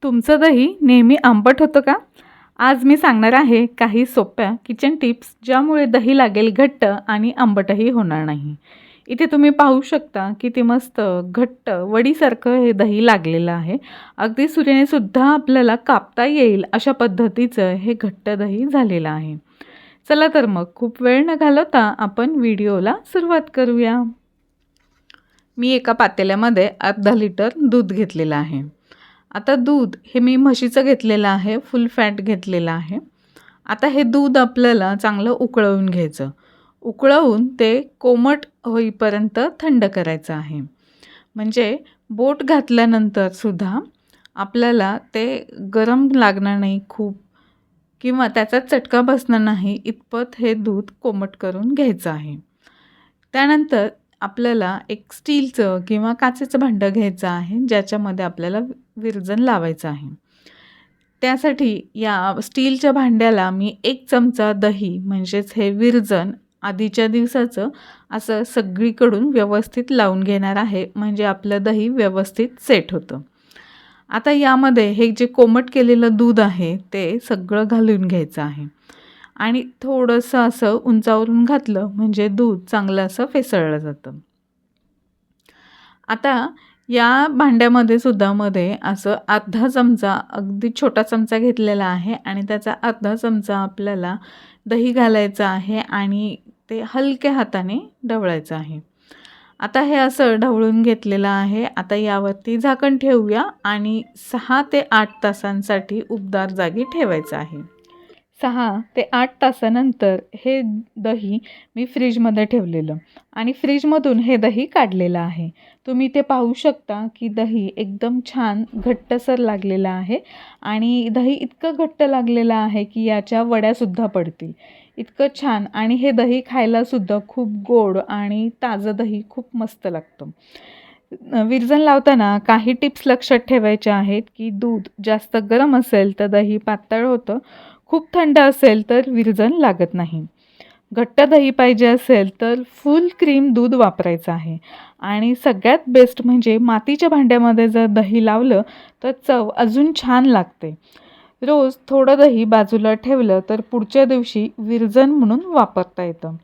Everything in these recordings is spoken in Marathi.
तुमचं दही नेहमी आंबट होतं का? आज मी सांगणार आहे काही सोप्या किचन टिप्स ज्यामुळे दही लागेल घट्ट आणि आंबटही होणार नाही. इथे तुम्ही पाहू शकता किती मस्त घट्ट वडीसारखं हे दही लागलेलं आहे. अगदी सुरीने सुद्धा आपल्याला कापता येईल अशा पद्धतीचं हे घट्ट दही झालेलं आहे. चला तर मग खूप वेळ न घालवता आपण व्हिडिओला सुरुवात करूया. मी एका पातेल्यामध्ये अर्धा लिटर दूध घेतलेलं आहे. आता दूध हे मी म्हशीचं घेतलेलं आहे, फुल फॅट घेतलेलं आहे. आता हे दूध आपल्याला चांगलं उकळवून घ्यायचं. उकळवून ते कोमट होईपर्यंत थंड करायचं आहे. म्हणजे बोट घातल्यानंतर सुद्धा आपल्याला ते गरम लागणार नाही खूप किंवा त्याचा चटका बसणार नाही इतपत हे दूध कोमट करून घ्यायचं आहे. त्यानंतर आपल्याला एक स्टीलचं किंवा काचेचं भांडं घ्यायचं आहे ज्याच्यामध्ये आपल्याला विरजण लावायचं आहे. त्यासाठी या स्टीलच्या भांड्याला मी 1 चमचा दही म्हणजेच हे विरजण आधीच्या दिवसाचं असं सगळीकडून व्यवस्थित लावून घेणार आहे, म्हणजे आपलं दही व्यवस्थित सेट होतं. आता यामध्ये हे जे कोमट केलेलं दूध आहे ते सगळं घालून घ्यायचं आहे आणि थोडंसं असं उंचावरून घातलं म्हणजे दूध चांगलं असं फेसळलं जातं. आता या भांड्यामध्ये सुद्धा मध्ये असं अर्धा चमचा अगदी छोटा चमचा घेतलेला आहे आणि त्याचा अर्धा चमचा आपल्याला दही घालायचं आहे आणि ते हलक्या हाताने ढवळायचं आहे. आता हे असं ढवळून घेतलेलं आहे. आता यावरती झाकण ठेवूया आणि 6 ते 8 तासांसाठी उबदार जागी ठेवायचं आहे. 6 ते 8 तासानंतर हे दही मी फ्रीजमध्ये ठेवलेलं आणि फ्रीजमधून हे दही काढलेलं आहे. तुम्ही ते पाहू शकता की दही एकदम छान घट्टसर लागलेलं आहे आणि दही इतकं घट्ट लागलेलं आहे की याच्या वड्यासुद्धा पडतील. इतकं छान आणि हे दही खायलासुद्धा खूप गोड आणि ताजं दही खूप मस्त लागतं. विरजण लावताना काही टिप्स लक्षात ठेवायच्या आहेत की दूध जास्त गरम असेल तर दही पातळ होतं, खूप थंड असेल तर विरजण लागत नाही. घट्ट दही पाहिजे असेल तर फुल क्रीम दूध वापरायचं आहे आणि सगळ्यात बेस्ट म्हणजे मातीच्या भांड्यामध्ये जर दही लावलं तर चव अजून छान लागते. रोज थोडं दही बाजूला ठेवलं तर पुढच्या दिवशी विरजण म्हणून वापरता येतं.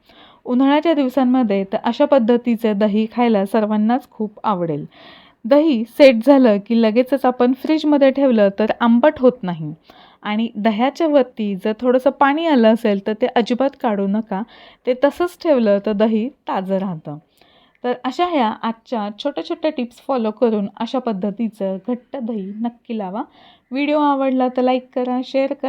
उन्हाळ्याच्या दिवसांमध्ये तर अशा पद्धतीचे दही खायला सर्वांनाच खूप आवडेल. दही सेट झालं की लगेचच आपण फ्रीजमध्ये ठेवलं तर आंबट होत नाही आणि दह्याच्या वरती जर थोडंसं पाणी आलं असेल तर ते अजिबात काढू नका. ते तसंच ठेवलं तर दही ताजं राहतं. तर अशा ह्या आजच्या छोट्या छोट्या टिप्स फॉलो करून अशा पद्धतीचं घट्ट दही नक्की लावा. व्हिडिओ आवडला तर लाईक करा, शेअर करा.